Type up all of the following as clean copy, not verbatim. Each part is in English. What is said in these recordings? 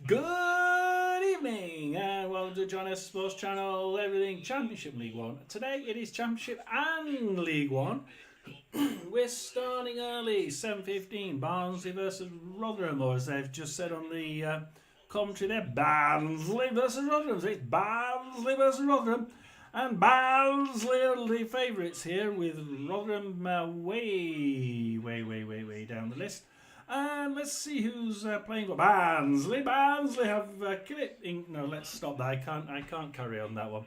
Good evening and welcome to Jon S Sports channel, everything Championship League One. Today it is Championship and League One. We're starting early, 7:15, Barnsley versus Rotherham, or as they've just said on the commentary there, Barnsley versus Rotherham. So it's Barnsley versus Rotherham, and Barnsley are the favourites here, with Rotherham way down the list. And let's see who's playing for Barnsley. Barnsley have no, let's stop that. I can't carry on that one.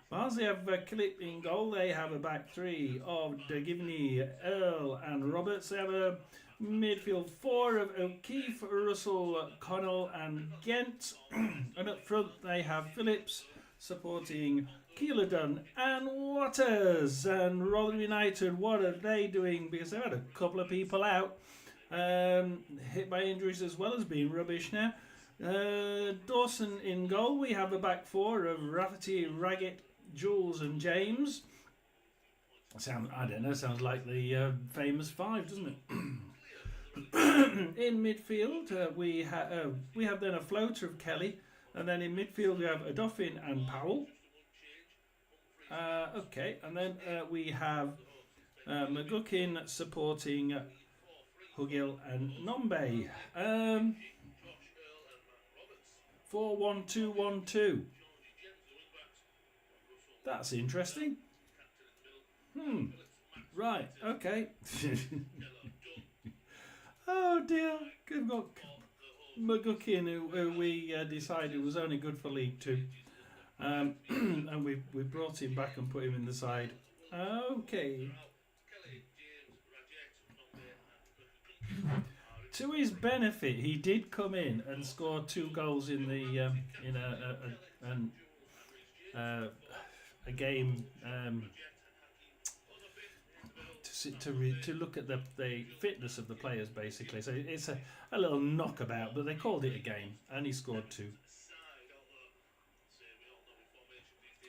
Barnsley have Kilip in goal. They have a back three of De Givney, Earl, and Roberts. They have a midfield four of O'Keefe, Russell, Connell, and Gent. And up front they have Phillips supporting Keeler-Dunn and Waters. And Rotherham United, what are they doing? Because they've had a couple of people out. Hit by injuries as well as being rubbish now. Dawson in goal. We have a back four of Rafferty, Raggett, Jules and James. I don't know, sounds like the famous five, doesn't it? In midfield we have then a floater of Kelly, and then in midfield we have Adoffin and Powell. Okay, and then we have McGuckin supporting Hugill and Nombe. 4-1-2-1-2. That's interesting. Right, okay. Oh dear. We've got McGuckin, who we decided was only good for League Two. And we brought him back and put him in the side. Okay. To his benefit, he did come in and score 2 goals in the a game to look at the fitness of the players, basically. So it's a little knockabout, but they called it a game, and he scored 2.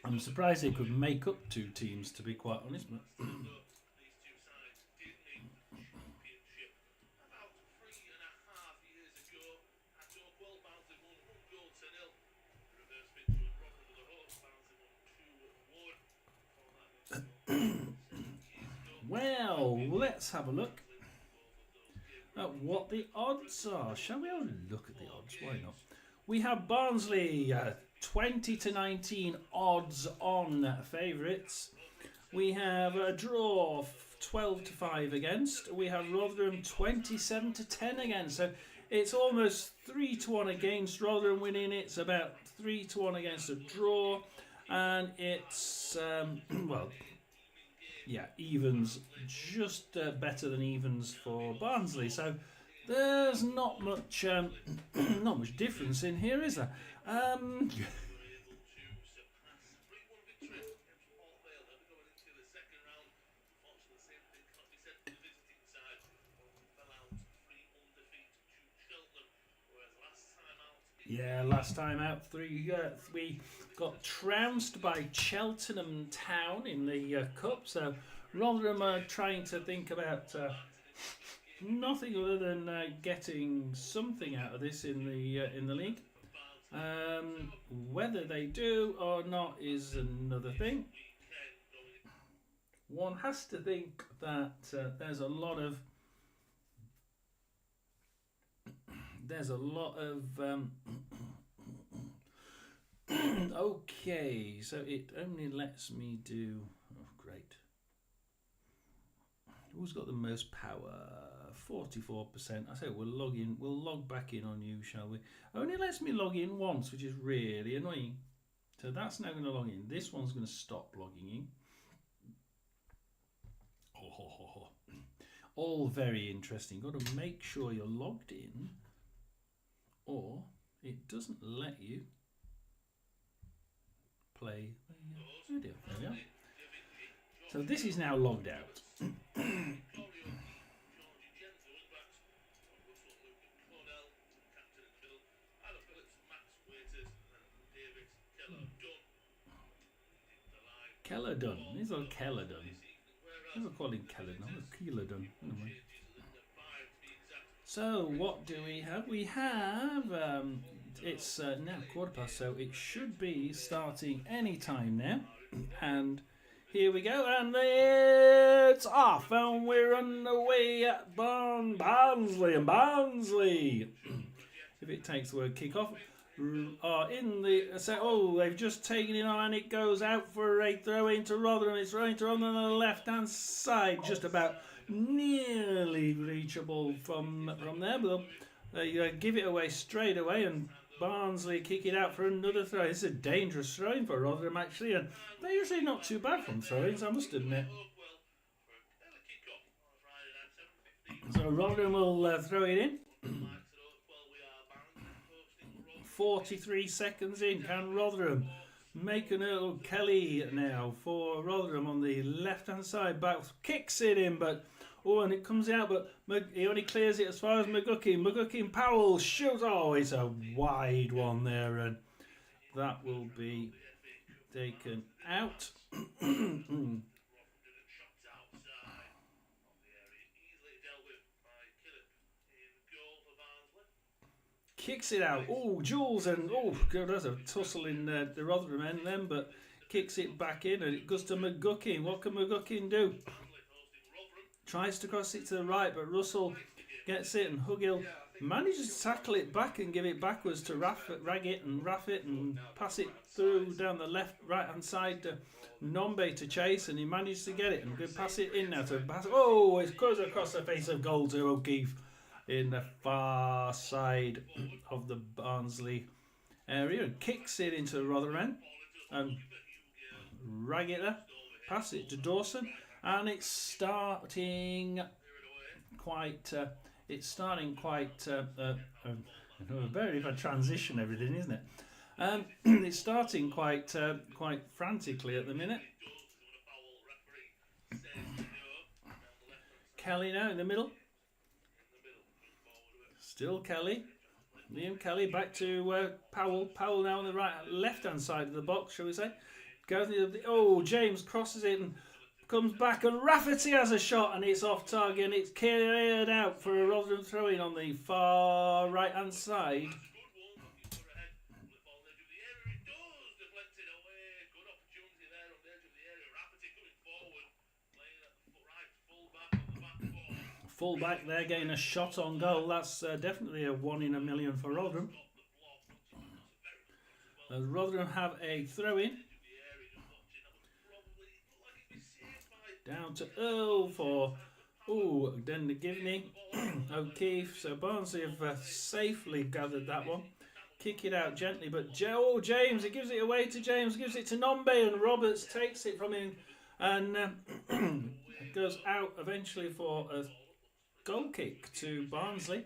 I'm surprised they could make up 2 teams, to be quite honest. But well, let's have a look at what the odds are. Shall we have a look at the odds? Why not? We have Barnsley 20-19 odds on favourites. We have a draw 12-5 against. We have Rotherham 27-10 against. So it's almost 3-1 against Rotherham winning. It's about 3-1 against a draw, and it's evens, just better than evens for Barnsley. So there's not much difference in here, is there? Yeah, last time out, we got trounced by Cheltenham Town in the Cup. So Rotherham are trying to think about nothing other than getting something out of this in the league. Whether they do or not is another thing. One has to think that there's a lot of okay, so it only lets me do great. Who's got the most power? 44%. I say we'll log back in on you, shall we? Only lets me log in once, which is really annoying. So that's now going to log in. This one's going to stop logging in. All very interesting. Got to make sure you're logged in, or it doesn't let you play video. There we are. So this is now logged out. Keller-Dunn. These are Keller-Dunn. Never call him Keller-Dunn. Keeler-Dunn. Anyway. So what do we have? We have it's now 1:15, so it should be starting any time now. And here we go, and it's off, and we're on the way at Barnsley. And Barnsley, if it takes the word kick off, are in the they've just taken it on, and it goes out for a throw into Rotherham. It's thrown to Rotherham on the left hand side, just about nearly reachable from there, but they give it away straight away, and Barnsley kick it out for another throw. It's a dangerous throwing for Rotherham, actually, and they're usually not too bad from throw-ins, I must admit. So Rotherham will throw it in. 43 seconds in. Can Rotherham make an Earl Kelly now for Rotherham on the left-hand side? Back kicks it in, but and it comes out, but he only clears it as far as McGuckin. McGuckin Powell shoots. Oh, it's a wide one there, and that will be taken out. Kicks it out. Oh, Jules, and God, there's a tussle in the Rotherham end then, but kicks it back in, and it goes to McGuckin. What can McGuckin do? Tries to cross it to the right, but Russell gets it, and Hugill manages to tackle it back and give it backwards to Raggett and Raffit, and pass it through down the right-hand side to Nombe to chase, and he manages to get it and pass it in now to pass. Oh, it goes across the face of goal to O'Keefe in the far side of the Barnsley area, and kicks it into the Rotherham, and Raggett there, pass it to Dawson. And it's starting quite. A very bad transition, everything, isn't it? It's starting quite frantically at the minute. Kelly now in the middle. Still Kelly. Liam Kelly back to Powell. Powell now on the left-hand side of the box, shall we say? James crosses it and comes back, and Rafferty has a shot, and it's off target, and it's cleared out for a Rotherham throw-in on the far right-hand side. Full back there getting a shot on goal. That's definitely a 1 in a million for Rotherham. As Rotherham have a throw-in. Down to Earl for, then the Givney, O'Keefe. So Barnsley have safely gathered that one. Kick it out gently, but James, he gives it away to James, gives it to Nombe, and Roberts takes it from him, and it goes out eventually for a goal kick to Barnsley.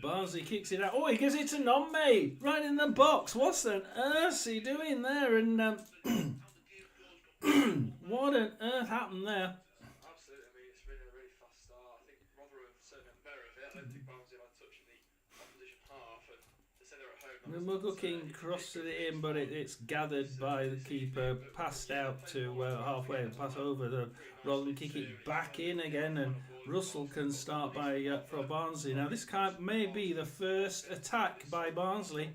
Barnsley kicks it out. Oh, he gives it to Nombe right in the box. What's on earth he doing there? And what on earth happened there? Absolutely. I mean, it's been a really fast start. I think Rotherham certainly had the better of it. I don't think Barnsley had touch in the opposition half, and they say they're at home. McGuckin crosses it in, but it's gathered by the keeper, passed out to halfway, and pass over the Rotherham, kick it back in again, and Russell can start for Barnsley. Now this may be the first attack by Barnsley,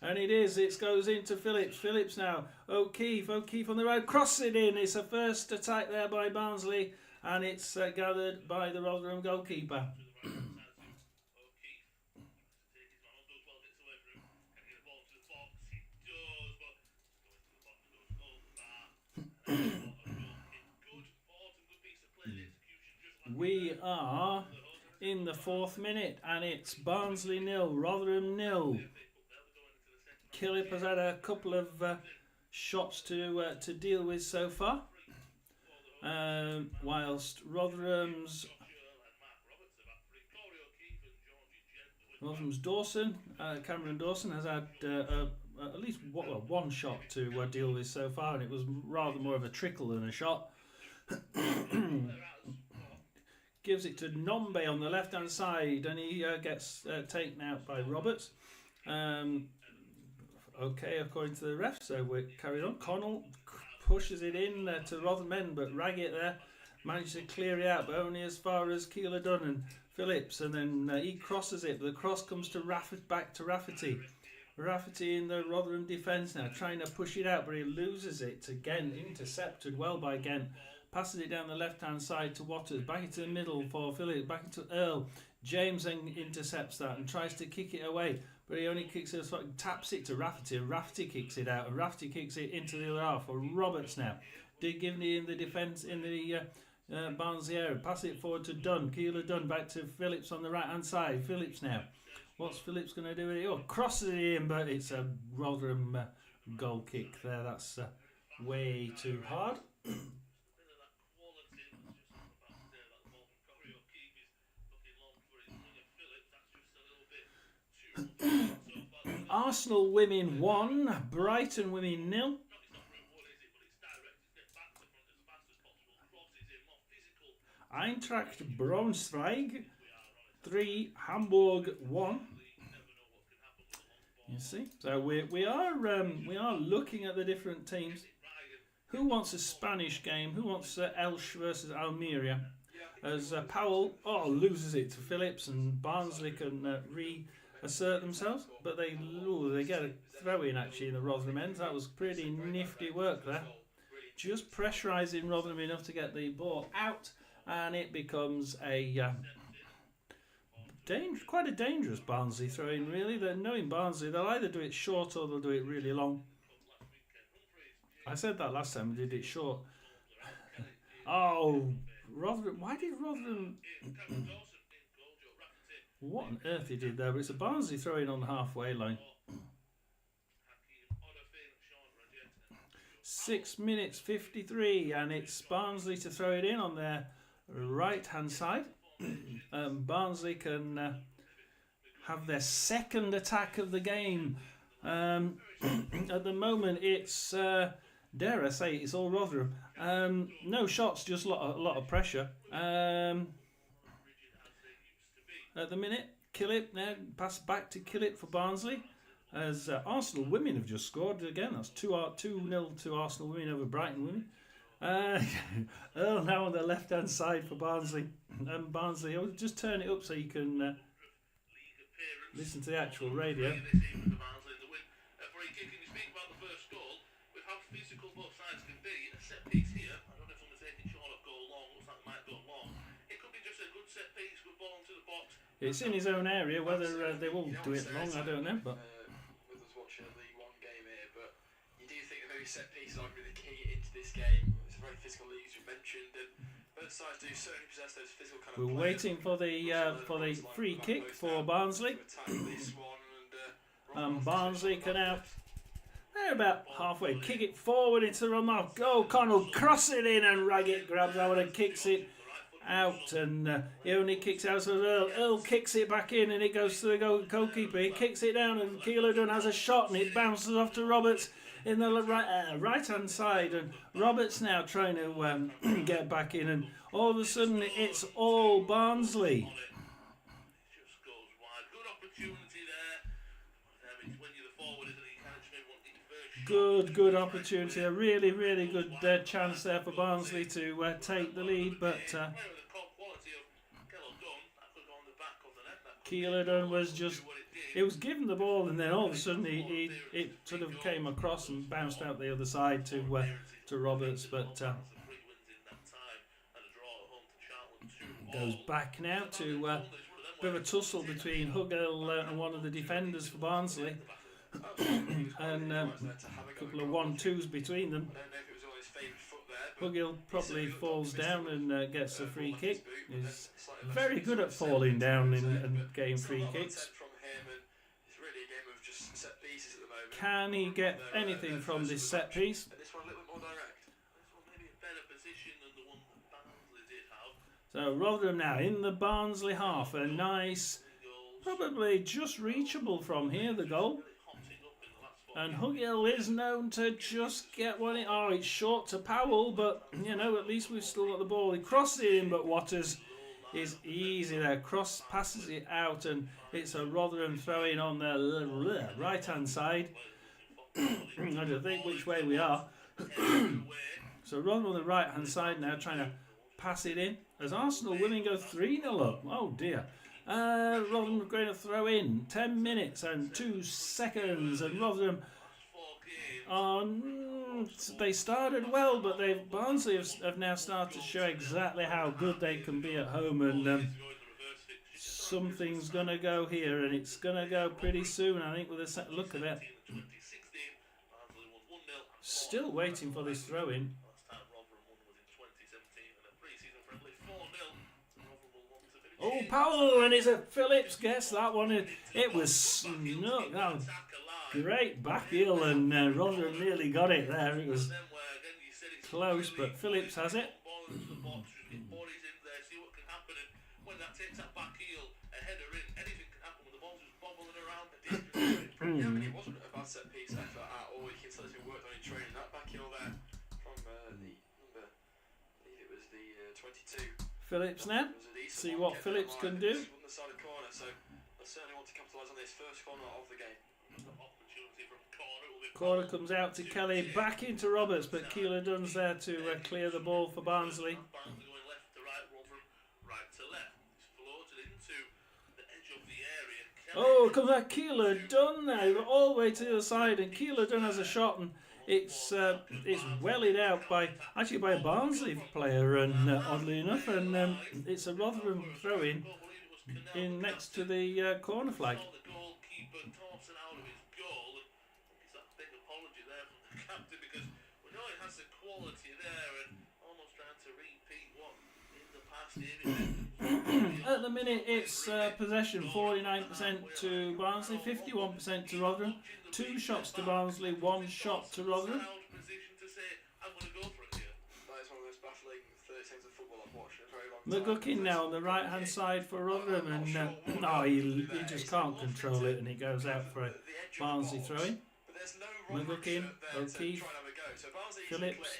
and it is. It goes into Phillips. Phillips now. O'Keefe on the right, crosses it in. It's a first attack there by Barnsley, and it's gathered by the Rotherham goalkeeper. We are in the 4th minute, and it's Barnsley 0, Rotherham 0. Killip has had a couple of shots to deal with so far, whilst Rotherham's Dawson, Cameron Dawson has had at least one shot to deal with so far, and it was rather more of a trickle than a shot. Gives it to Nombe on the left-hand side, and he gets taken out by Roberts. Okay, according to the ref, so we carry on. Connell pushes it in to Rotherham, but Raggett there Managed to clear it out, but only as far as Keeler Dunn and Phillips, and then he crosses it, but the cross comes to back to Rafferty. Rafferty in the Rotherham defence now, trying to push it out, but he loses it again. Intercepted well by Gent. Passes it down the left-hand side to Waters, back into the middle for Phillips, back into Earl. James then intercepts that and tries to kick it away, but he only kicks it, taps it to Rafferty, and Rafferty kicks it out, and Rafferty kicks it into the other half for Roberts now. Did Givney in the defence in the Barnsley area, pass it forward to Dunn. Keeler Dunn back to Phillips on the right-hand side. Phillips now. What's Phillips going to do with it? Oh, crosses it in, but it's a Rotherham goal kick there. That's way too hard. Arsenal women 1, Brighton women 0. Eintracht Braunschweig 3, Hamburg 1. You see, so we are looking at the different teams. Who wants a Spanish game? Who wants Elche versus Almeria? As Powell loses it to Phillips, and Barnsley can reassert themselves, but they get a throw in actually in the Rotherham end. That was pretty nifty work there. Just pressurising Rotherham enough to get the ball out, and it becomes a quite a dangerous Barnsley throw in. Really, they're knowing Barnsley, they'll either do it short or they'll do it really long. I said that last time, we did it short. Rotherham. Why did Rotherham? What on earth he did there? But it's a Barnsley throw in on the halfway line. 6 minutes 53, and it's Barnsley to throw it in on their right-hand side. Barnsley can have their second attack of the game. At the moment, it's dare I say it's all Rotherham. No shots, just a lot of pressure. At the minute, Killip now pass back to Killip for Barnsley. As Arsenal women have just scored again. That's 2-0 to Arsenal women over Brighton women. Earl now on the left hand side for Barnsley. Barnsley, I'll just turn it up so you can listen to the actual radio. It's in his own area. Whether they will do it long, I don't know. But with us watching a League One game here, but you do think that maybe set pieces are really key into this game. It's a very physical league, as you mentioned, and both sides do certainly possess those physical kind of. We're waiting for the free kick for Barnsley. Barnsley can out. They're about halfway. Kick it forward into the run. O'Connell cross it in, and Raggett grabs that one and kicks it out, and he only kicks out so Earl kicks it back in, and it goes to the goalkeeper. He kicks it down, and Keeler Dunn has a shot, and it bounces off to Roberts in the right hand side, and Roberts now trying to get back in, and all of a sudden it's all Barnsley. Good opportunity, a really good chance there for Barnsley to take the lead, but Keeler Dunn was he was given the ball, and then all of a sudden it sort of came across and bounced out the other side to Roberts, but goes back now to a bit of a tussle between Hugill and one of the defenders for Barnsley. And a couple of 1-2s between them. Hugill probably falls down and gets a free kick. He's very good at falling down and getting free kicks. Can he get anything from this set piece? So Rotherham now in the Barnsley half. A nice, probably just reachable from here, the goal. And Hugill is known to just get one in. It's short to Powell, but, at least we've still got the ball. He crosses it in, but Waters is easy there. Cross passes it out, and it's a Rotherham throw-in on the right-hand side. I don't think which way we are. So Rotherham on the right-hand side now trying to pass it in. As Arsenal winning go 3-0 up. Oh dear. Rotherham are going to throw in. 10 minutes and 2 seconds. And Rotherham, they started well, but Barnsley have now started to show exactly how good they can be at home. And something's going to go here, and it's going to go pretty soon, I think, with a look at it. Still waiting for this throw-in. Oh, Powell, and it's a Phillips. Guess that one. It was snuck. Oh, great back heel, and Rotherham nearly got it there. It was close, but Phillips has it. Yeah, I mean, it wasn't a bad set piece effort at all. You can tell it's been worked on in training. That back heel there from the number, I believe it was the 22. Phillips now. See what Phillips can do. On the side of corner, so I certainly want to capitalise on this first corner of the game. Corner comes out to Kelly, back into Roberts, but Keeler Dunn's there to clear the ball for Barnsley. Oh, comes out Keeler Dunn now, all the way to the other side, and Keeler Dunn has a shot, and it's wellied out by a Barnsley player, and oddly enough, and it's a Rotherham throw-in in next to the corner flag. At the minute, it's possession 49% to Barnsley, 51% to Rotherham. 2 shots to Barnsley, 1 shot to Rotherham. That is one of those baffling 30 seconds of football I've watched in a very long time. McGuckin now on the right hand side for Rotherham, and he just can't control it, and he goes out for a Barnsley throw-in. McGuckin, O'Keefe, Phillips.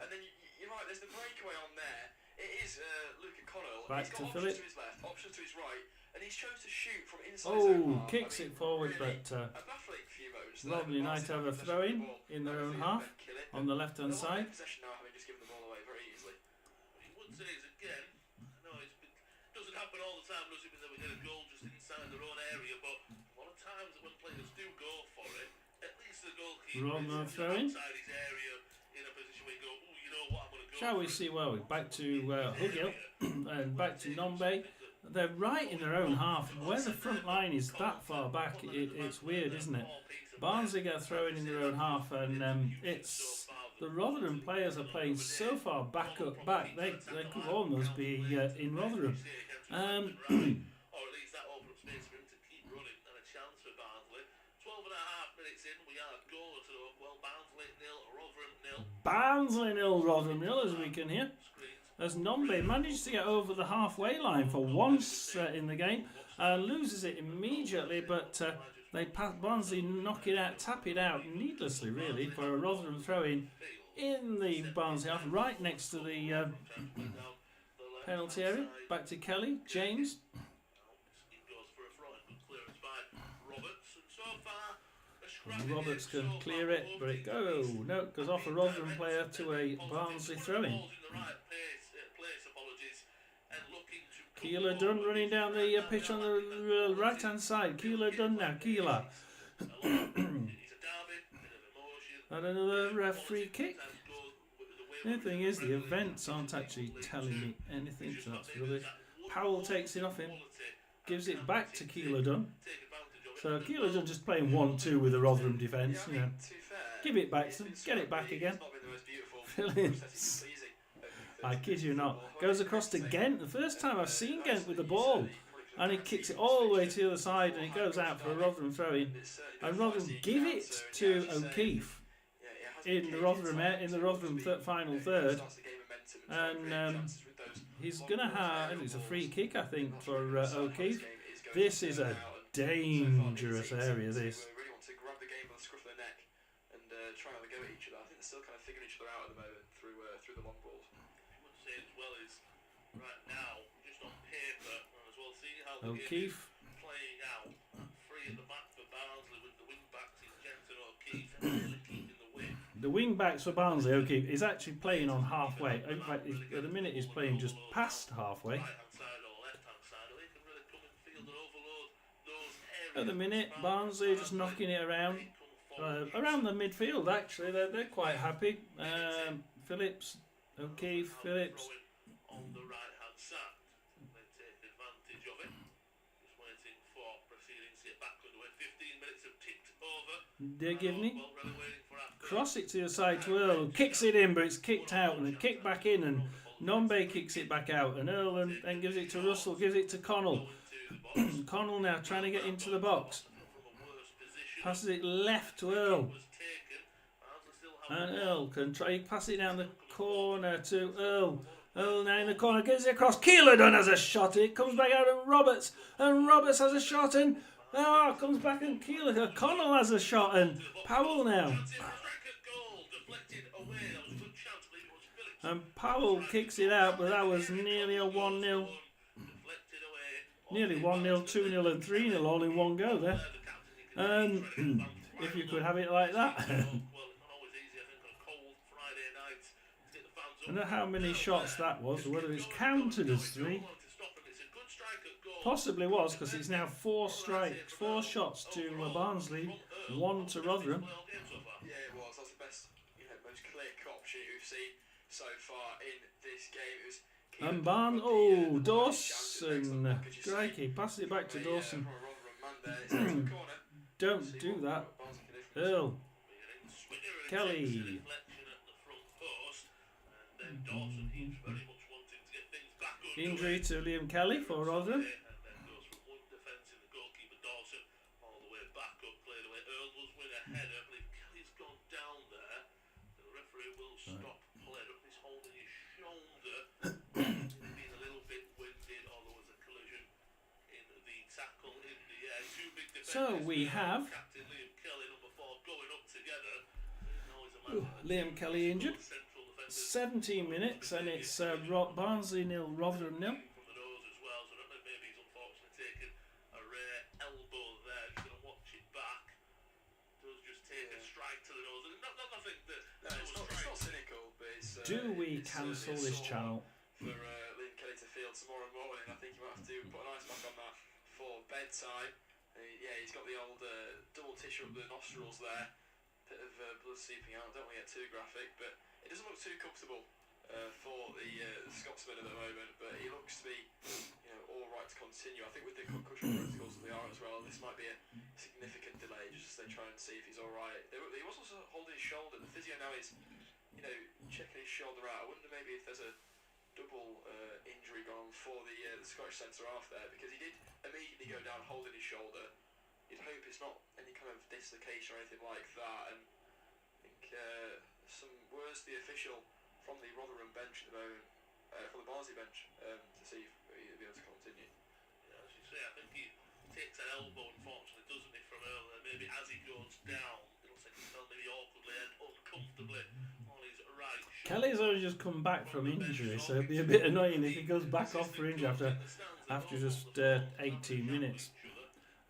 And then you're right, there's the breakaway on there. It is Luke Connell. Back he's to got Phillips. options to his left, options to his right, and he's chose to shoot from inside his own half. Kicks it forward, really, but a baffling few moments there. Rotherham United have a throw-in in their own half on the left-hand side. Possession now, having just given the ball away very easily. He would say it again. No, it doesn't happen all the time, does it? When they get a goal just inside their own area, but a lot of times when players do go for it, at least the goalkeeper is outside his area in a position where you go, oh, you know what, I'm going to go. Shall we see? Well, back to Hugill and back to Nombe. They're right in their own half. Where the front line is that far back, it's weird, isn't it? Barnsley get thrown in their own half, and it's the Rotherham players are playing so far back. They could almost be in Rotherham. Or at least that open up space for him to keep running and a chance for Barnsley. 12 and a half minutes in, we are goal to well, Barnsley 0, Rotherham 0. Barnsley 0, Rotherham 0, as we can hear. As Nombe managed to get over the halfway line for once in the game, loses it immediately, but Barnsley knock it out, tap it out needlessly, really, for a Rotherham throw-in in the Barnsley half, right next to the penalty area. Back to Kelly, James. Roberts can clear it, but it goes off a Rotherham player to a Barnsley throw-in. Keeler Dunn running down the pitch on the right-hand side. Keeler Dunn now. Keeler. And another free kick. The thing is, the events aren't actually telling me anything, so that's rubbish. Powell takes it off him, gives it back to Keeler Dunn. So Keeler Dunn just playing 1-2 with the Rotherham defence. You know, give it back to them, get it back again. Phillips. I kid you not. Goes across to Gent. The first time I've seen Gent with the ball. And he kicks it all the way to the other side, and he goes out for a Rotherham throw-in. And Rotherham give it to O'Keefe in the Rotherham final third. And he's going to have, it's a free kick, I think, for O'Keefe. This is a dangerous area, this. Really want to grab the game by the scruff of the neck and try and have a go at each other. I think they're still kind of figuring each other out at the moment through the long balls. I would say as well is right now, just on paper, and as well see how the O'Keefe game is playing out. Free at the back for Barnsley with the wing backs in Gent and O'Keefe, really keeping the width. the wing backs for Barnsley, okay, is actually playing on halfway. In fact, at the minute he's playing just past halfway. Right-hand side or left-hand side, or they can really come in field and overload those areas. At the minute, Barnsley just knocking it around the midfield. Actually, they're quite happy. Phillips, O'Keefe, Phillips. On the right-hand side, they take advantage of it. Just waiting for proceedings to get back underway. 15 minutes have ticked over. They're giving it. Well, really waiting for our Cross it to the side to Earl. Kicks it in, but it's kicked out, and a kick back in, and Nombe kicks it back out, and Earl and gives it to Russell, gives it to Connell. Connell now trying to get into the box. Passes it left to Earl. And Earl can try pass it down the corner to Earl. Earl now in the corner, gives it across. Keeler has a shot. It comes back out and Roberts has a shot, and comes back and Keeler. Connell has a shot, and Powell now. And Powell kicks it out, but that was nearly a 1-0. Nearly 1-0, 2-0 and 3-0 all in one go there. If you could have it like that. I don't know how many shots that was, or whether it's counted as 3. Possibly was, because it's now 4 strikes, 4 shots to Barnsley, 1 to Rotherham. Yeah, it was. That's the best, most clear-cut opportunity we've seen so far in this game. It was And Dawson, crikey, passes it back to Dawson. Don't do that. Earl, Kelly. Injury to Liam Kelly for Rotherham. So we have Liam Kelly injured. 17 minutes, and it's Barnsley 0, Rotherham 0. Do we cancel this channel? For Liam Kelly to field tomorrow morning, I think you might have to put an ice pack on that for bedtime. Yeah, he's got the old double tissue up the nostrils there. Bit of blood seeping out. Don't want to get too graphic, but it doesn't look too comfortable for the Scotsman at the moment. But he looks to be, all right to continue. I think with the concussion protocols that they are as well, this might be a significant delay just as they try and see if he's all right. He was also holding his shoulder. The physio now is, checking his shoulder out. I wonder maybe if there's a double injury gone for the Scottish centre half there, because he did immediately go down holding his shoulder. You'd hope it's not any kind of dislocation or anything like that. And I think some words to the official from the Rotherham bench at the moment, from the Barnsley bench, to see if he'll be able to continue. Yeah, as you say, I think he takes an elbow, unfortunately, doesn't he, from earlier. Maybe as he goes down, it looks like he fell maybe awkwardly and uncomfortably on his right shoulder. Kelly's only just come back from injury, so it'd be a bit annoying if he goes back off for injury after just 18 minutes.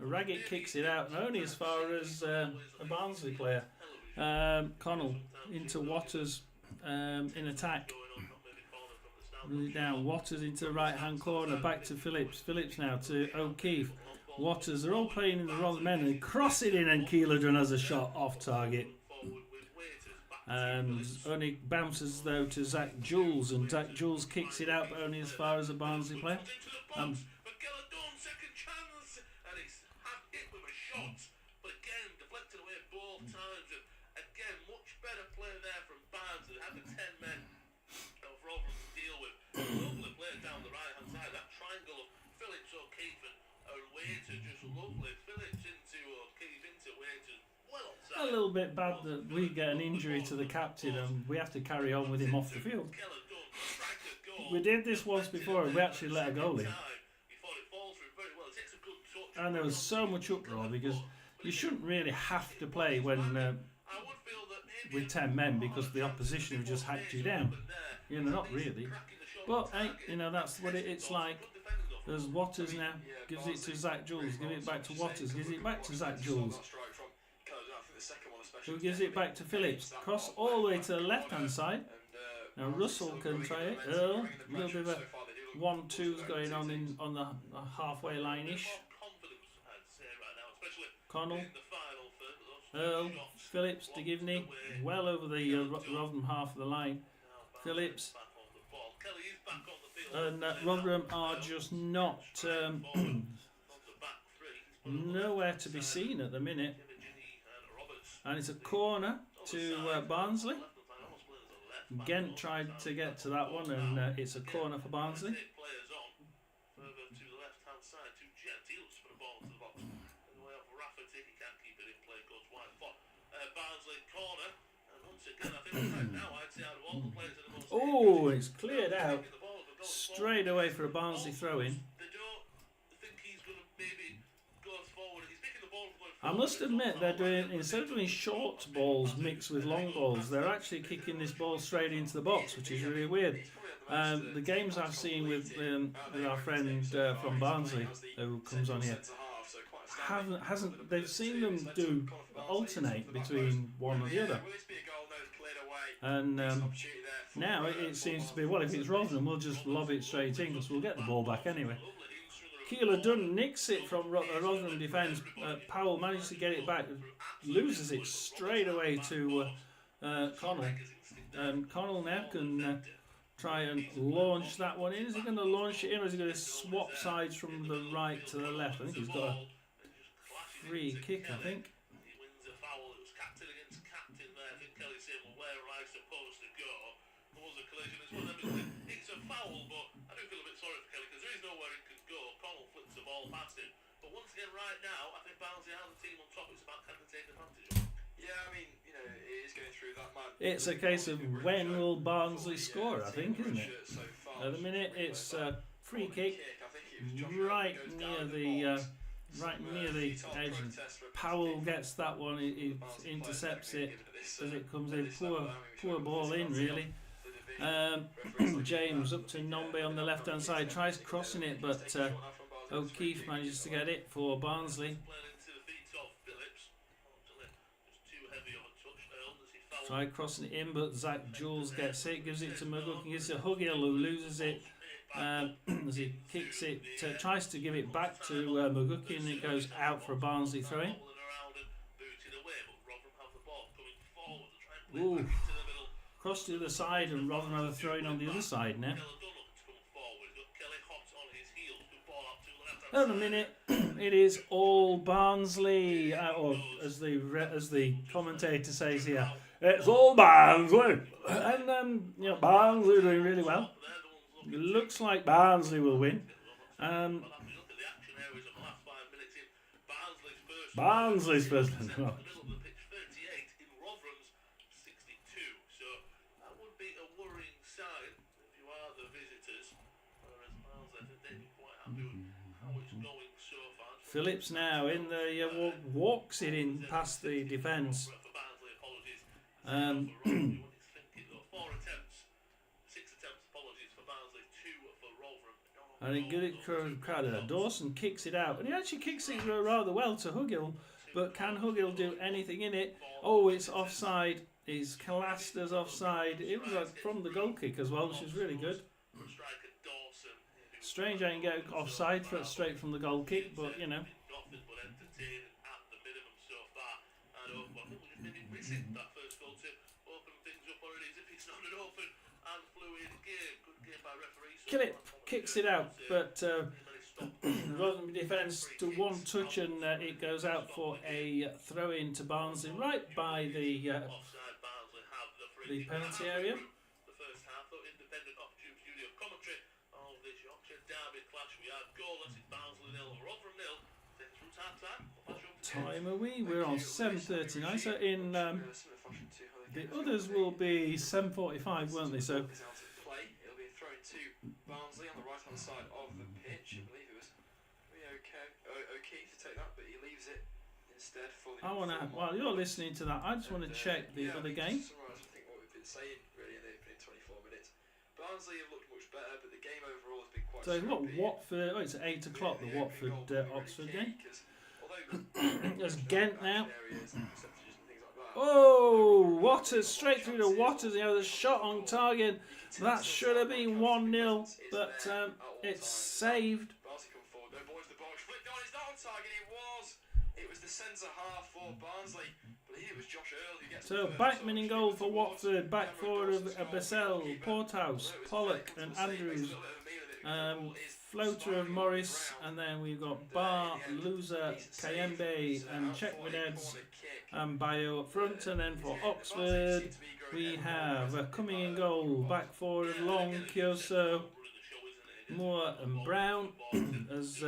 Raggett kicks it out, and only as far as a Barnsley player. Connell into Waters in attack. Now Waters into the right hand corner, back to Phillips. Phillips now to O'Keefe. Waters, they're all playing in the Rotherham end, and cross it in, and Keeler has a shot off target. And only bounces though to Zach Jules, and Zach Jules kicks it out, but only as far as a Barnsley player. But again, deflected away both times, and again, much better play there from Barnsley. Had the 10 men of Rotherham to deal with. Lovely play down the right hand side. That triangle of Phillips, O'Keefe, and Waiters, just lovely. Phillips into O'Keefe, into Waiters. Well a little bit bad that we get an injury to the captain and we have to carry on with him off the field. We did this once before and we actually let a goal in. And there was so much uproar because you shouldn't really have to play when with 10 men because the opposition have just hacked you down. Not really. But hey, that's what it's like. There's Waters now, gives it to Zach Jules, give it back to Waters, gives it back to Zach Jules. the second one especially. Who gives it back to Phillips? Cross all the way to the left-hand side. Now Russell can try it. Earl, a little bit of a 1-2's going on on the halfway line-ish. Connell, Earl, Phillips, DeGivney, well over the Rotherham half of the line. Phillips and Rotherham are just not nowhere to be seen at the minute. And it's a corner to Barnsley. Gent tried to get to that one, and it's a corner for Barnsley. Oh, it's cleared out straight away for a Barnsley throw-in. I must admit, they're doing, instead of doing short balls mixed with long balls, they're actually kicking this ball straight into the box, which is really weird. The games I've seen with our friend from Barnsley, who comes on here, they've seen them do alternate between one or the other. And now it seems to be, well, if it's Rotherham, we'll just lob it straight in because we'll get the ball back anyway. Keeler Dunn nicks it from Rotherham defence. Powell manages to get it back, loses it straight away to Connell. And Connell now can try and launch that one in. Is he going to launch it in, or is he going to swap sides from the right to the left? I think he's got a free kick, I think. It's a foul, but I do feel a bit sorry for Kelly because there is nowhere it can go. Connell flips the ball past him. But once again, right now, I think Barnsley are the team on top. It's about can they take advantage of it. Yeah, I mean, you know, it is going through that man. It's a case of when will Barnsley score, I think, isn't it? At the minute, it's a free kick right near the edge. Powell gets that one. He intercepts it as it comes in. Poor ball in, really. James up to Nombe on the left hand side, tries crossing it, but O'Keefe manages to get it for Barnsley. Try crossing it in, but Zach Jules gets it, gives it to McGuckin, gives it to Hugill, who loses it as he kicks it, tries to give it back to McGuckin, it goes out for a Barnsley throw-in. Ooh. Cross to the other side, and Rotherham have a throw-in on the other side now. At the minute, it is all Barnsley, or as the commentator says here, it's all Barnsley. And Barnsley are doing really well. It looks like Barnsley will win. Barnsley's first. Phillips now in the walks it in past the defence. And he good it crowded. Dawson kicks it out, and he actually kicks it rather well to Hugill. But can Hugill do anything in it? Oh, it's offside. He's classed as offside. It was from the goal kick as well, which is really good. Strange I can get offside for it straight from the goal kick, but you know. Killip kicks it out, but Rotherham defence to one touch, and it goes out for a throw-in to Barnsley right by the penalty area. Time are we? We're on 7:39. So in the others will be 7:45, won't they? So it'll be a throw to Barnsley on the right hand side of the pitch. I believe it was O'Keefe to take that, but he leaves it instead for the. While you're listening to that, I just want to check the other game. Summarise, I think what we've been saying really in the opening 24 minutes. Barnsley have looked much better, but the game overall has been quite. So what? Watford? Oh, it's at 8 o'clock. The Watford Oxford game. There's Gent now. Oh, Waters straight through to Waters. He has a shot on target. That should have been 1-0, but it's saved. Barnsley come forward. No boys, the box flicked on. It's not on target. It was. It was the centre half for Barnsley. I believe it was Josh Earl who gets. So Backman in goal for Watford. Back forward of Bissell, Porthouse, Pollock, and Andrews. Floater of Morris, and then we've got Bar, Loser, Kayembe, and Checkwoodheads, and Bio up front. And then for Oxford, we have coming in goal, back forward of Long, Kyoso, Moore, and Brown, as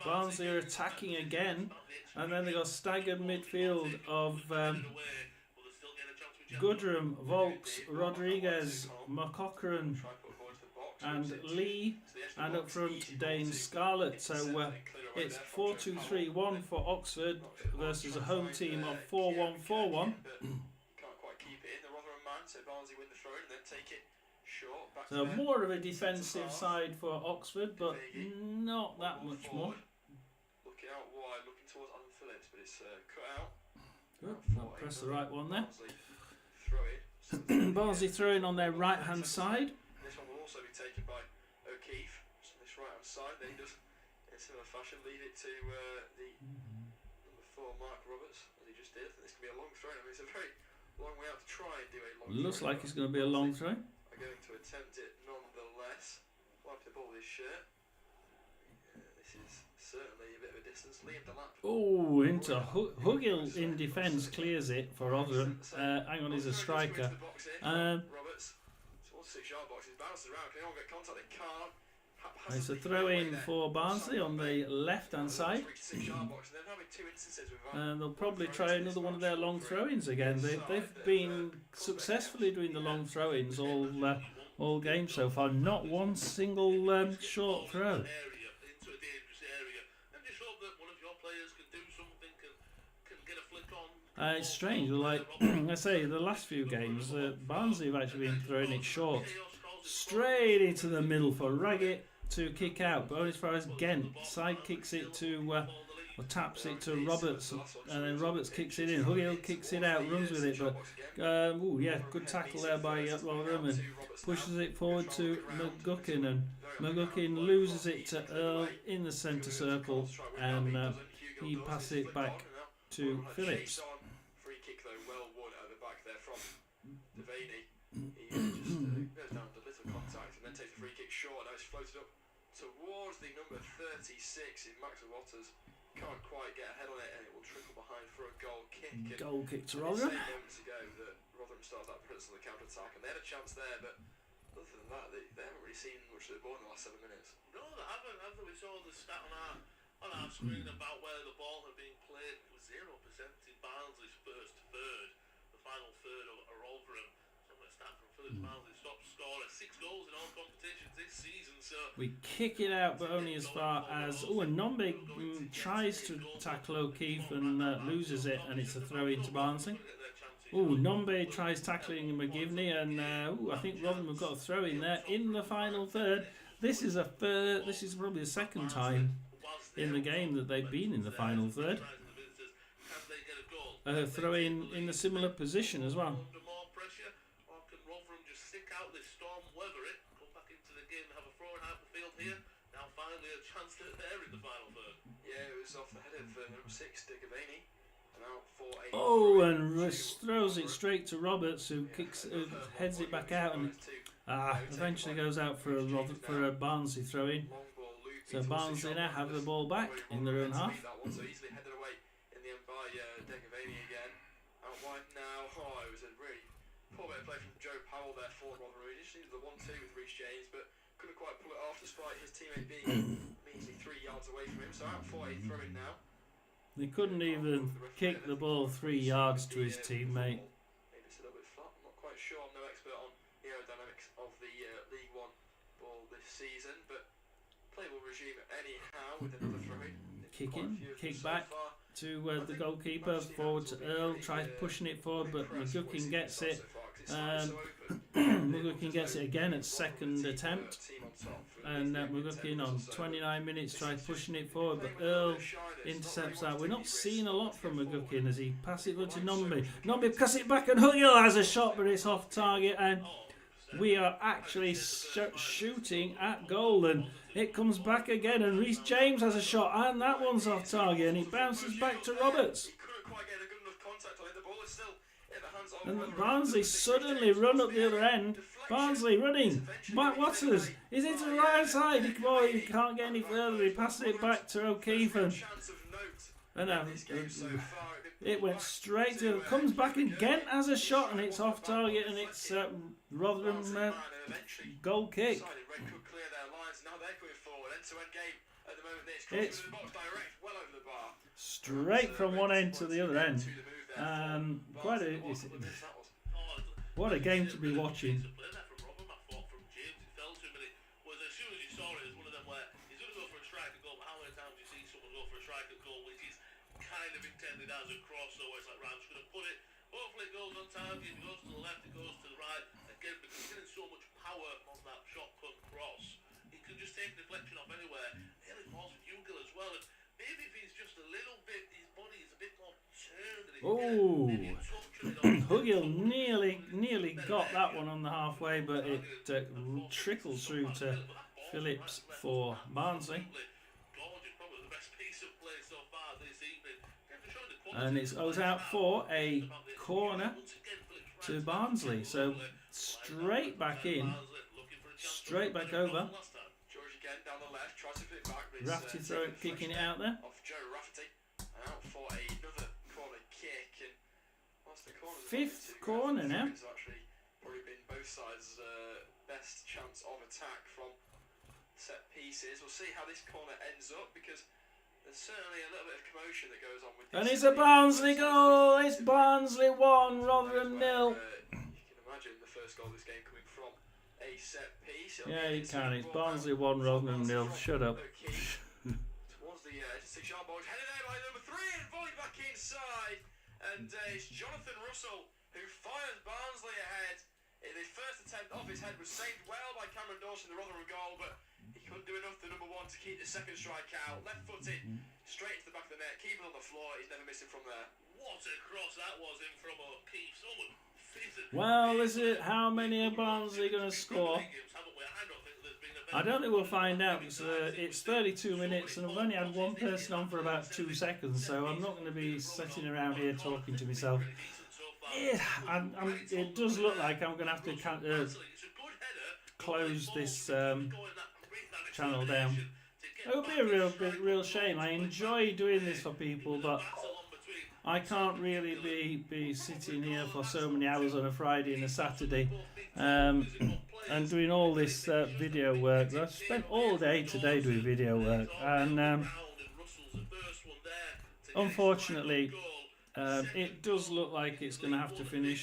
Barnsley are attacking again. And then they got staggered midfield of Goodrum, Volks, Rodriguez, McCochran, and Lee, and up front Dane Scarlett. So it's 4-2-3-1 for Oxford versus a home team of 4-1-4-1. Can't quite keep it in. The Rotherham man, so Barnsley win the throw and then take it short. Back So more of a defensive side for Oxford, but not that much more. Looking out wide, looking towards Alan Phillips, but it's cut out. I'll press the right one there. Throw it. Barnsley throwing on their right hand side. This one will also be taken by O'Keefe. So this right hand side, then he does in similar fashion leave it to the number 4 Mark Roberts, as he just did. And this can be a long throw. I mean, it's a very long way out to try and do a long throw. Looks like it's going to be a long throw. Are going to attempt it nonetheless. Wipe the ball with his shirt. This is certainly a bit of a distance. Liam Delap. Oh, into Hugill in defence clears it for Rotherham. Hang on, he's a striker. Roberts. Towards 6-yard box. He's bounced around. Can anyone get contact? They can't. It's a throw in for Barnsley on the left hand side. And they'll probably try another one of their long throw-ins again. They've been successfully doing the long throw-ins all game so far. Not one single short throw. It's strange. Like I say, the last few games, Barnsley have actually been throwing it short, straight into the middle for Raggett to kick out, but only as far as Gent side kicks it to or taps it to Roberts, and then Roberts kicks it in. Hugill kicks it out, runs with it, but good tackle there by Rotherham, and pushes it forward to McGuckin, and McGuckin loses it to Earl in the centre circle, and he passes it back to Phillips. Free kick though, well won at the back there from Devaney. He just goes down to little contact and then takes a free kick short. Now it's floated up towards the number 36 in Max Waters. Can't quite get ahead on it, and it will trickle behind for a goal kick. Goal kick to Rotherham. Rotherham. Moments ago that Rotherham started that presence on the counter attack, and they had a chance there, but other than that, they haven't really seen much of the ball in the last 7 minutes. No, they haven't. After we saw the stat on our screen about where the ball had been played, it was 0% in Barnsley's first third, the final third of Rotherham. So I'm going to start from Phillips. Barnsley's top scorer, 6 goals in all competitions this season. So We kick it out, but only as far as and Nombe tries to tackle O'Keefe and loses it, and it's a throw into Barnsley. Nombe tries tackling McGivney, and I think Rotherham have got a throw in there in the final third. This is probably the second time in the game that they've been in the final third. Throw in a similar position as well. under more pressure, or can Rotherham just stick out this storm, weather it, come back into the game and have a throw in half the field here? Now finally a chance to there in the final third. Yeah, it was off the head of number 6, Devaney. And out for a Throws it straight to Roberts, who heads it back out, and eventually goes out for a Barnsley throw in. So Barnsley now have the ball back in their own half. That one so easily headed away in the end by Devaney again. Out wide now. It was a really poor bit of play from Joe Powell there for Rotherham. He just needed the 1-2 with Reece James, but couldn't quite pull it off despite his teammate being measly 3 yards away from him. So out for a throw in now. They couldn't even kick the ball 3 yards to his teammate. Maybe it's a little bit flat. I'm not quite sure. I'm no expert on the aerodynamics of the League One ball this season, but playable regime anyhow with another throw-in. Kick back to the goalkeeper, forward to Earl, tries pushing it forward, but McGuckin gets it, McGuckin gets it again at second attempt, and McGuckin on 29 minutes tries pushing it forward, but Earl intercepts that. We're not seeing a lot from McGuckin as he passes it to Numby. Numby cuts it back, and Hugill has a shot, but it's off target, and we are actually shooting at goal, and it comes back again, and Reece James has a shot, and that one's off target, and he bounces back to Roberts. And Barnsley suddenly run up the other end. Barnsley running. Mike Waters is into the right hand side. He can't get any further. He passes it back to O'Keefe, and it went straight to. Comes back again as a shot, and it's off target, and it's Rotherham goal kick. It's straight from one end to the other end. What a game to be watching. As a cross, so it's like, right, I'm just going to put it. Hopefully it goes on time. It goes to the left, it goes to the right. Again, because he's getting so much power on that shotgun cross, he can just take deflection off anywhere. Nearly falls with Hugill as well. And maybe if he's just a little bit, his body is a bit more turned. Hugill nearly got that one on the halfway, but it trickles through to Phillips for Barnsley. And it goes out for a corner to Barnsley. So straight back in, straight back over. Rafferty kicking it out there. Fifth corner now. Probably been both sides' best chance of attack from set pieces. We'll see how this corner ends up, because there's certainly a little bit of commotion that goes on with this. And it's a Barnsley goal! It's Barnsley 1, Rotherham 0. You can imagine the first goal of this game coming from a set piece. Yeah, you can. It's Barnsley 1, Rotherham 0. Shut up. Towards the 6-yard box, headed out by number 3 and volleyed back inside. And it's Jonathan Russell who fires Barnsley ahead. The first attempt off his head was saved well by Cameron Dawson, the Rotherham goal, but he couldn't do enough, the number 1, to keep the second strike out. Left-footed, straight into the back of the net, keeping on the floor. He's never missing from there. What a cross that was in from O'Keefe. Someone fizzed. Well, is it how many are Barnsley going to score? I don't think we'll find out, because it's 32 minutes and I've only had one person on for about 2 seconds, so I'm not going to be sitting around here talking to myself. It does look like I'm going to have to close this channel down. It would be a real shame. I enjoy doing this for people, but I can't really be sitting here for so many hours on a Friday and a Saturday and doing all this video work. I've spent all day today doing video work, and unfortunately it does look like it's going to have to finish.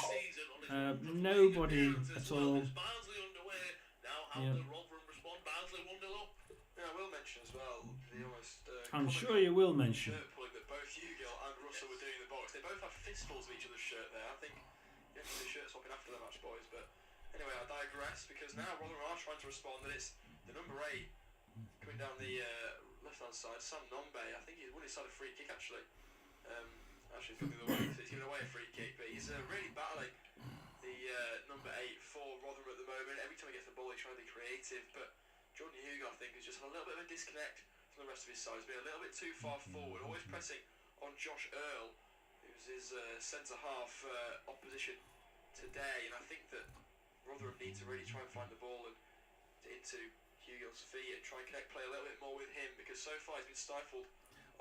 Nobody at all. Yeah. I'm sure you will mention. That both Hugill and Russell were doing in the box. They both have fistfuls of each other's shirt there. I think you have to do shirt swapping after the match, boys. But anyway, I digress, because now Rotherham are trying to respond, and it's the number 8 coming down the left-hand side, Sam Nombe. I think he's won his side a free kick, actually. Actually, he's giving away. He's giving away a free kick, but he's really battling the number 8 for Rotherham at the moment. Every time he gets the ball, he's trying to be creative, but Jordan Hugill, I think, has just had a little bit of a disconnect from the rest of his side. He's been a little bit too far forward, always pressing on Josh Earl, who's his centre-half opposition today, and I think that Rotherham need to really try and find the ball and into Hugill's feet and try and connect play a little bit more with him, because so far he's been stifled.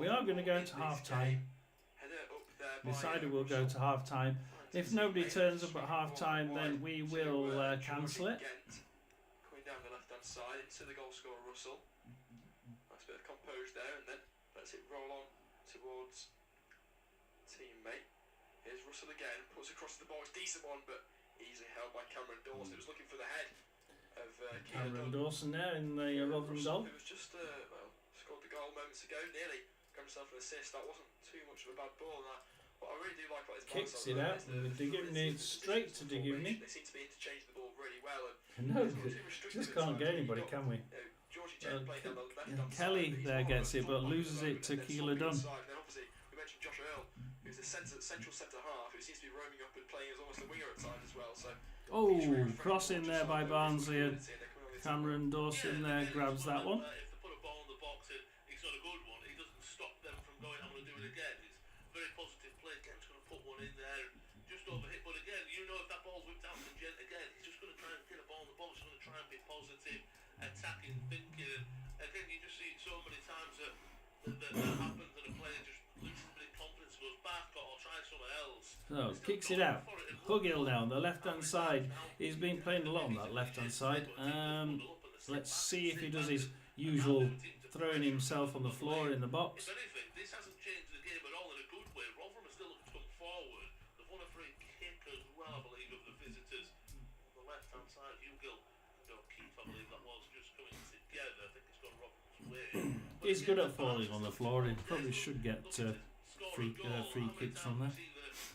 We are going to go to half-time. Decided we'll go to half-time. If nobody turns up at half-time, then we will cancel it. Coming down the left-hand side into the goal scorer Russell. Nice bit of composed there, and then lets it roll on towards teammate. Here's Russell again, puts across the box, decent one, but easily held by Cameron Dawson. It was looking for the head of Cameron Dawson there in the Rotherham goal. It was just scored the goal moments ago, nearly got himself an assist. That wasn't too much of a bad ball. That what I really do like about this Kicks Barnsley it out. is the Digimni straight to Digimni. They seem to be interchanging the ball really well. No, It's not too restrictive just at can't times. get You've anybody, got, can we? Georgie Chen playing down the left-hand Kelly side, but he's there more of gets a it, but full-back loses at the it to moment, and then Keeler Soppy Dunn. inside. And then obviously we mentioned Josh Earl, who's the central centre half, who seems to be roaming up and playing as almost a winger at times as well. So Oh, cross in there by Barnsley. Cameron Dawson there grabs that one. If they put a ball in the box and it's not a good one, it doesn't stop them from going, I'm going to do it again. It's very positive play. Kent's going to put one in there and just overhit. But again, you know if that ball's whipped out from Gent again, he's just going to try and get a ball in the box. He's going to try and be positive, attacking, thinking. And again, you just see it so many times that happens and a player just loses a bit of confidence, goes back or tries somewhere else. So, kicks it out. Hugill now on the left-hand side. He's been playing a lot on that left-hand side. Let's see if he does his usual throwing himself on the floor in the box. If anything, this hasn't changed the game at all in a good way. Rotherham are still looking to come forward. They've won a free kick as well, I believe, of the visitors. On the left-hand side, Hugill and O'Keefe, I believe that was, just coming together. I think it's gone Rotherham's way. He's good at falling on the floor. He probably should get free kicks from there.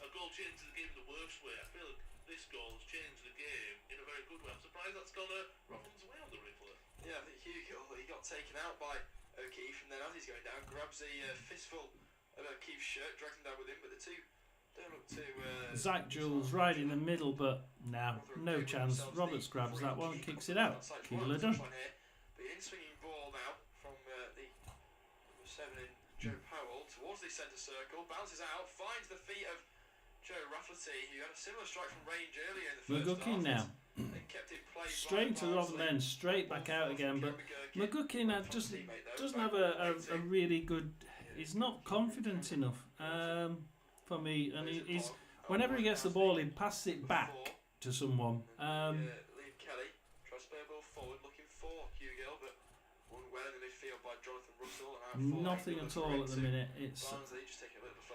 A goal changed the game in the worst way. I feel like this goal has changed the game in a very good way. I'm surprised that's gone Rotherham's way on the replay. Yeah, I think Hugill, he got taken out by O'Keefe, and then as he's going down, grabs a fistful of O'Keefe's shirt, drags him down with him, but the two don't look too... Zach Jules right in the middle, but now no chance. Roberts grabs that one and kicks it out. Keeler done. The in-swinging ball now from the number 7 in Joe Powell towards the centre circle, bounces out, finds the feet of Joe Rafferty, who had a similar strike from range earlier in the first McGuckin half. now. Kept in play Straight to Robin, then straight back out again. But McGuckin just doesn't have a really good. He's not confident enough for me, and he's whenever he gets the ball, he passes it back to someone. Liam Kelly tries to play a ball forward, looking for Hugill, but won well in the midfield by Jonathan Russell. And Nothing at all at the minute. It's.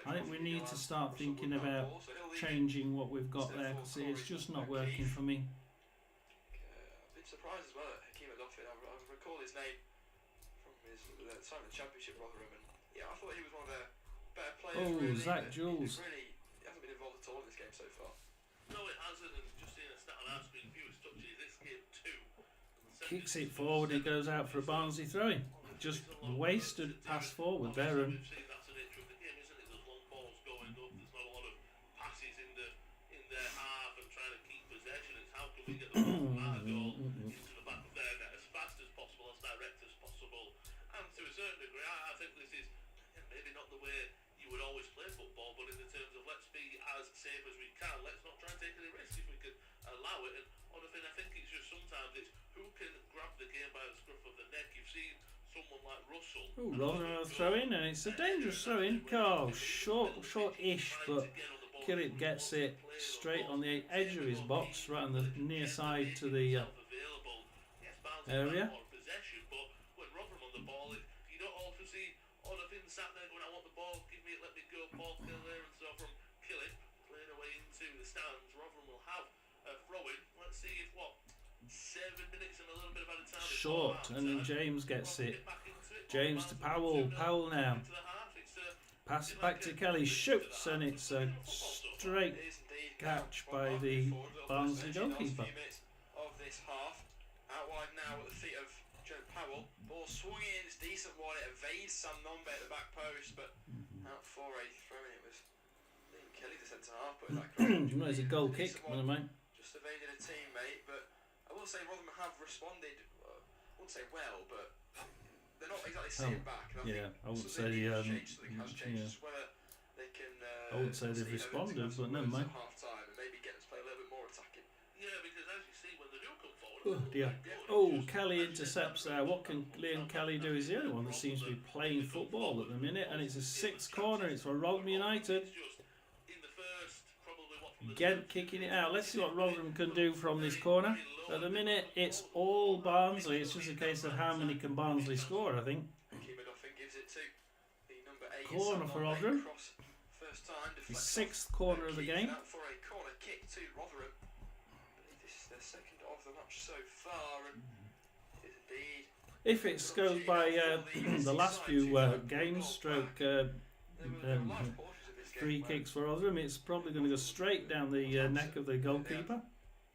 I think we need to start thinking about changing what we've got there, because it's just not working for me. I've been surprised as well at Hakeem Adolphin. I recall his name from his time in the Championship, Rotherham, and yeah, I thought he was one of their better players. Oh, really, Zach Jules. He hasn't been involved at all in this game so far. No, it hasn't, and just seeing a stat on our screen, fewest touches this game too. Kicks it forward, it goes out for a Barnsley throw-in. Just wasted pass forward there. And We've seen that's the nature of the game, isn't it? There's long balls going up, there's not a lot of passes in their half and trying to keep possession. It's how can we get the ball from our goal into the back of their net as fast as possible, as direct as possible. And to a certain degree, I think this is maybe not the way you would always play football, but in the terms of let's be as safe as we can, let's not try and take any risks if we can allow it. And other thing, I think it's just sometimes it's who can grab the game by the scruff of the neck. You've seen someone like Russell. oh, Rotherham throw in, and it's a dangerous throw in. Oh, short-ish, but Killip gets it straight on the edge of his box, right on the near side to the area. But when Rotherham on the ball, you don't also see other things sat there going, I want the ball, give me it, let me go, Paul Killer, and so from Killip playing away into the stands, Rotherham will have a throw-in. Let's see if 7 minutes and a little bit of added time. Short, and then James gets it. James to Powell. Powell now. Pass it back to Kelly. Shoots, and it's a straight catch by the Barnsley goalkeeper. Of this half, out wide now at the feet of Joe Powell. Ball swung in, it's a decent one. It evades Sam Nombe at the back post, but out for a throw-in. It was Liam Kelly, the centre half, putting that correct. It's a goal kick, one of mine. Just evaded a teammate, but I will say Rotherham have responded. I wouldn't say well, but they're not exactly sitting back. And I would say something has changed. Just whether they can. I would say they've responded, but never mind. Half time and maybe get us play a little bit more attacking. Yeah, because as you see, when they do come forward. Oh dear. Oh, Kelly intercepts there. What can Liam Kelly do? He's the only one that seems to be playing football at the minute, and it's a sixth corner. It's for Rotherham United. Gent kicking it out. Let's see what Rotherham can do from this corner. At the minute, it's all Barnsley. It's just a case of how many can Barnsley score, I think. Corner for Rotherham. The sixth corner of the game. For a corner kick to Rotherham. I believe this is their second of the match so far, and it is indeed. If it goes by the last few games, Free kicks for Rotherham. It's probably going to go straight down the neck of the goalkeeper.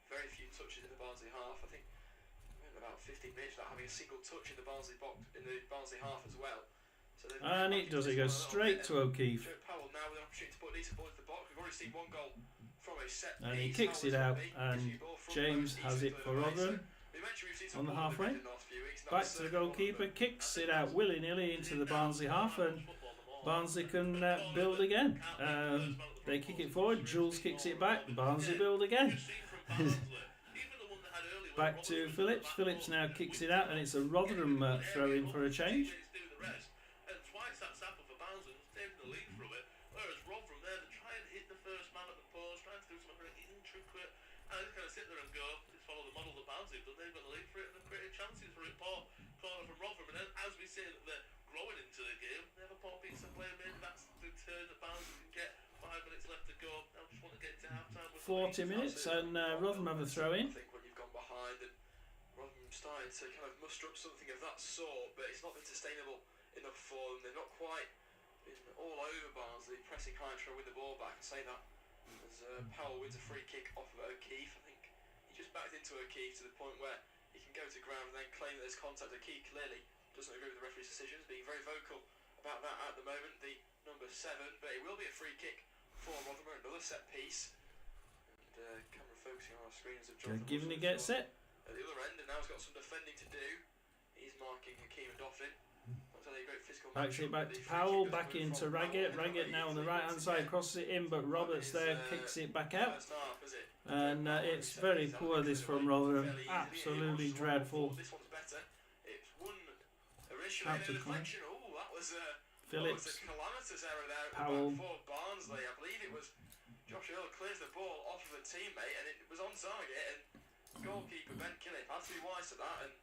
Very few touches in the Barnsley half. I think about 15 minutes without having a single touch in the Barnsley box in the Barnsley half as well. So And it does. It goes straight to O'Keefe. Joe Powell now with an opportunity to put a decent ball into the box. We've already seen one goal from a set And he piece. kicks it out, and James has it for Rotherham on the halfway. Back to the goalkeeper, kicks it out willy-nilly into the Barnsley half, and Barnsley can build again. They kick it forward, Jules kicks it back, Barnsley build again. Back to Phillips. Phillips now kicks it out, and it's a Rotherham throw-in for a change. And twice that's happened for Barnsley, taking the lead from it. Whereas Rotherham there, they try and hit the first man at the post, trying to do something very intricate. And they kind of sit there and go, just follow the model that Barnsley have done. They've got the lead for it, and they've created chances for it. Poor corner from Rotherham. And then, as we say that they're growing into the game, they have a poor piece of play. Maybe that's the turn that Barnsley can get. 5 minutes left to go. I just want to get into half-time. 40 minutes, and Rotherham have a throw-in. I think when you've gone behind and Rotherham started to kind of muster up something of that sort, but it's not been sustainable enough for them. They've not quite been all over Barnsley, pressing high and trying to win the ball back. I say that as Powell wins a free kick off of O'Keefe. I think he just backed into O'Keefe to the point where he can go to ground and then claim that there's contact. O'Keefe clearly doesn't agree with the referee's decisions, being very vocal about that at the moment, the number 7, but it will be a free kick for Rotherham, another set piece. And camera focusing on our screens of Jonathan Givney gets it. at the other end, and now he's got some defending to do. He's marking Hakeem and Doffin. Actually back to Powell, back into Raggett. Raggett now on the right hand side, crosses it in, but Roberts there kicks it back out. And it's very poor this from Rotherham. Absolutely dreadful. This one's better. It's one Out to deflection. Oh, that was Phillips. a calamitous error there Powell. for Barnsley. I believe it was Josh Earl clears the ball off of a teammate, and it was on target. And goalkeeper Ben Killip had to be wise to that. And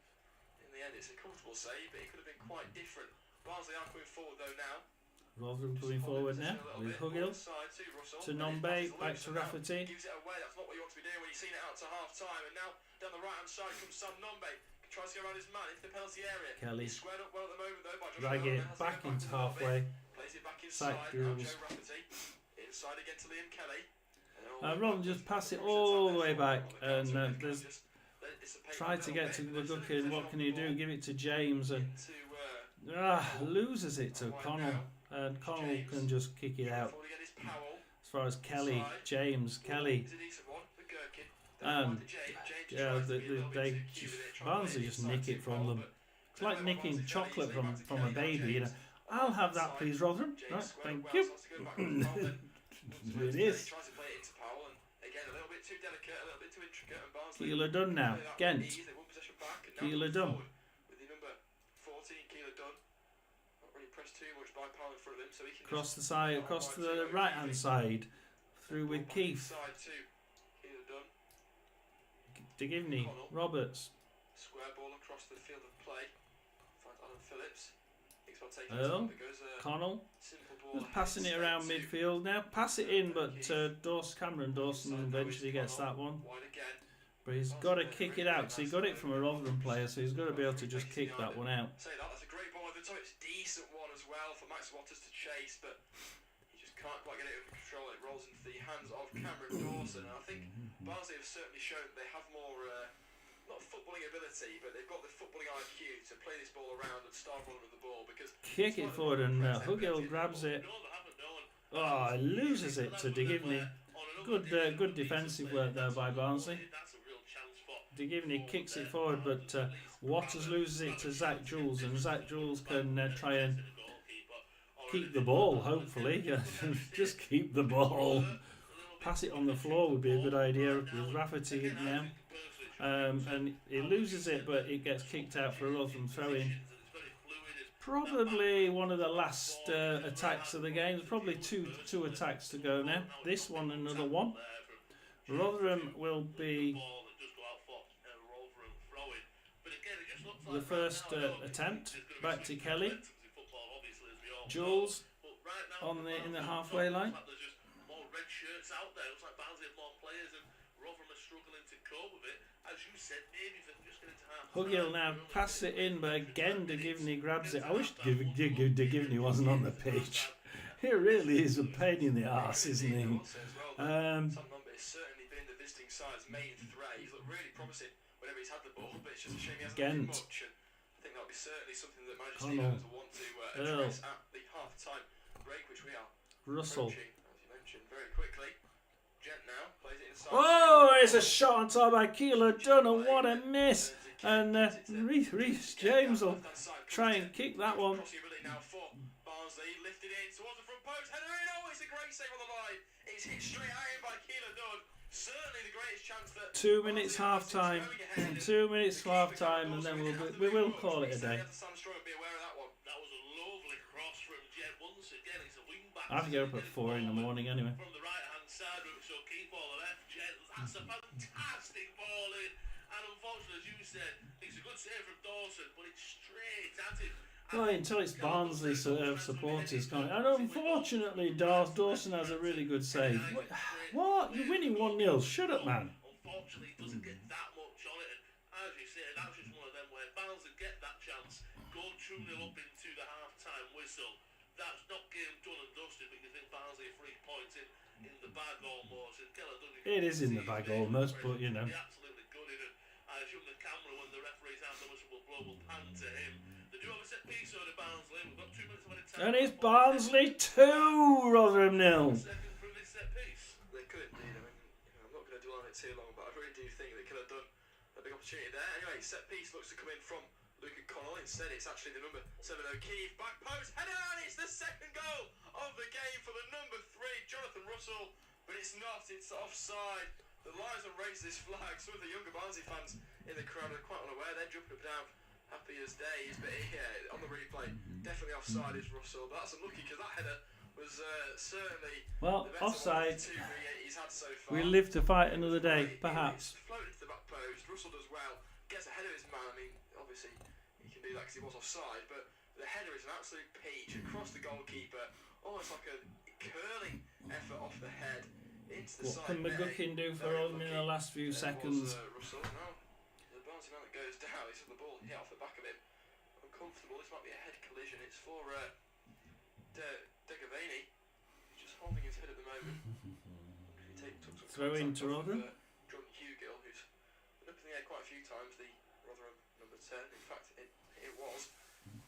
in the end, it's a comfortable save, but it could have been quite different. Barnsley are coming forward though now. Rotherham coming forward now with Hugill to Nombe, back to Rafferty. Gives it away. That's not what you want to be doing when you've seen it out to half time. And now down the right hand side comes Sam Nombe. Tries to go around his man into the penalty area. Kelly. He's squared up well at the moment though by Josh Raggett Earl. back into halfway. Plays it back inside. Sack Now Jules. Joe Rafferty. Inside again to Liam Kelly. Rotherham just pass it all the way back, and there's tried to get to McGuckin. What can he do? Give it to James, and loses it to Connell, and Connell can just kick it out. As far as Kelly, James, Kelly, and Barnsley just nick it from them. It's like nicking chocolate from a baby, you know. I'll have that, please, Rotherham. Right, thank you. It is. Keeler done now. Ghent. Keeler done. Across the side, across to the right hand side, through with Keith. De Givney, Roberts. Square ball across the field of play. Finds Alan Phillips. Earl, Connell. Just passing it around midfield now. Pass it in, but Cameron Dawson eventually gets that one. But he's got to kick it out. So he got it from a Rotherham player, so he's got to be able to just kick that one out. Say that, that's a great ball over the top. It's a decent one as well for Max Waters to chase, but he just can't quite get it under control. It rolls into the hands of Cameron Dawson. And I think Barnsley have certainly shown that they have more, not footballing ability, but they've got the footballing IQ to play this ball around and start running with the ball. Because kick it forward, and Hugill grabs it. Oh, loses it to De Givney. Good defensive work there by Barnsley. De Givney kicks it forward, but Waters loses it to Zach Jules, and Zach Jules can try and keep the ball, hopefully. Just keep the ball. Pass it on the floor would be a good idea with Rafferty in now. And he loses it, but it gets kicked out for a Rotherham throw-in. Probably one of the last attacks of the game. There's probably two attacks to go now. This one, another one. Rotherham will be the first attempt. Back to Kelly. Jules in the halfway line. Red shirts out there. Looks like Barnsley have more players, and Rotherham are struggling to cope with it. As you said, maybe if they can just get into half. Hugill now pass it in, but again De Givney grabs it. I wish De Givney wasn't on the pitch. He really is a pain in the arse, isn't he? Sam Number has certainly been the visiting side's main threat. He's looked really promising whenever he's had the ball, but it's just a shame he hasn't done much. And I think that'll be certainly something that Manchester United will want to address at the half-time break, which we are approaching, as you mentioned, very quickly. Gent now plays it inside. Oh, it's a shot on top by Keeler Dunn, and what a miss! And Reece James will try and kick that one. Now for Barnsley, lifted in towards the front post, header in. Oh, it's a great save on the line. It's hit straight at him by Keeler Dunn. Certainly the greatest chance that 2 minutes half time. 2 minutes half time, and then we will call it a day. That was a lovely cross from Jet. Once again, it's a wing back. I have to get up at 4 in the morning anyway. From the right hand side, so keep all the left. Jet, that's a fantastic ball in. And unfortunately, as you said, it's a good save from Dawson, but it's straight at him. Well, until it's Barnsley supporters coming. And unfortunately, Dawson has a really good save. What? You're winning 1-0. Shut up, man. Unfortunately, it doesn't get that much on it. And as you say, that's just one of them where Barnsley get that chance, go 2-0 up into the half-time whistle. That's not game done and dusted, because then Barnsley are 3 points in the bag almost. And It is in the bag almost, but you know. Absolutely gutted. And I assume the camera, when the referee's hand the whistle will blow, will pan to him. They do have a set piece on Barnsley. We've got 2 minutes of time. And it's Barnsley 2, Rotherham 0. Second from this set piece. They could indeed. I mean, I'm not going to dwell on it too long, but I really do think they could have done a big opportunity there. Anyway, set piece looks to come in from Luke Connell. Instead, it's actually the number 7 O'Keefe. Back post, header, and it's the second goal of the game for the number 3, Jonathan Russell. But it's not, it's offside. The linesman raised this flag. Some of the younger Barnsley fans in the crowd are quite unaware. They're jumping up and down, happy as days. But yeah, on the replay, definitely offside is Russell. But that's unlucky, because that header was certainly well, the better offside. He's had so far. We live to fight another day, perhaps. Floated to the back post. Russell does well. Gets ahead of his man. I mean, obviously, he can do that because he was offside. But the header is an absolute peach across the goalkeeper. Almost like a curling effort off the head into the What side. can McGuckin do for him in the last few seconds? Russell, no. The Barnsley man that goes down. He's had the ball hit off the back of him. Uncomfortable. This might be a head collision. It's for Degavani. He's just holding his head at the moment. Throw into Rotherham. John Hugill, who's been up in the air quite a few times. The Rotherham number 10. In fact, it was.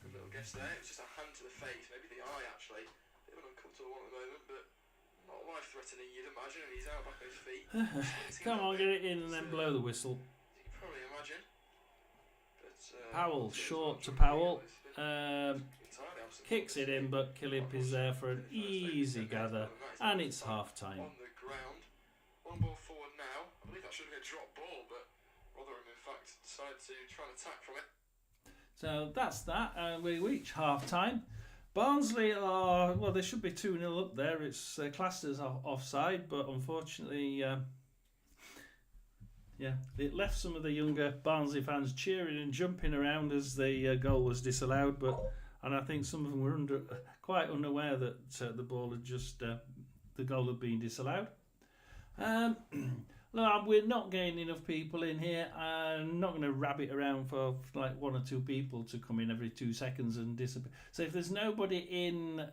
Good little guess there. It was just a hand to the face, maybe the eye actually. Bit of an uncomfortable one at the moment, but not life-threatening, you'd imagine, and he's out back on his feet. Come on, get it in and then blow the whistle. You can probably imagine. But, Powell, short to Powell. Kicks it in, but Killip is there for an easy gather, and it's half-time. On the ground. One ball forward now. I believe that should have been a drop ball, but Rotherham, in fact, decided to try and attack from it. So that's that. We reach half-time. Barnsley are, well, they should be 2-0 up there. It's classed as offside, but unfortunately, it left some of the younger Barnsley fans cheering and jumping around as the goal was disallowed. And I think some of them were quite unaware that the ball had just, the goal had been disallowed. Look, we're not getting enough people in here. I'm not going to rabbit around for like 1 or 2 people to come in every 2 seconds and disappear. So if there's nobody in,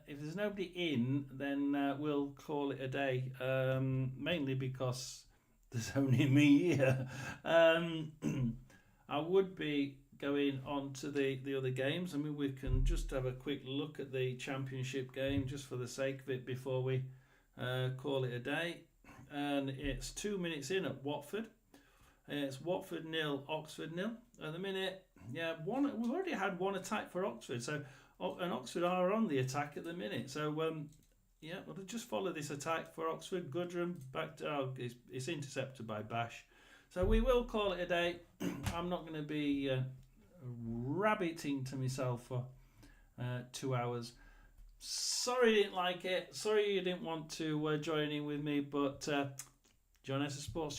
then we'll call it a day. Mainly because there's only me here. I would be going on to the other games. I mean, we can just have a quick look at the Championship game just for the sake of it before we call it a day. And it's 2 minutes in at Watford. It's Watford 0, Oxford 0. At the minute, we've already had 1 attack for Oxford. So, and Oxford are on the attack at the minute. So, we'll just follow this attack for Oxford. Goodrum back to, it's intercepted by Bash. So we will call it a day. I'm not going to be rabbiting to myself for 2 hours. Sorry you didn't like it. Sorry you didn't want to join in with me, but Jon S Sports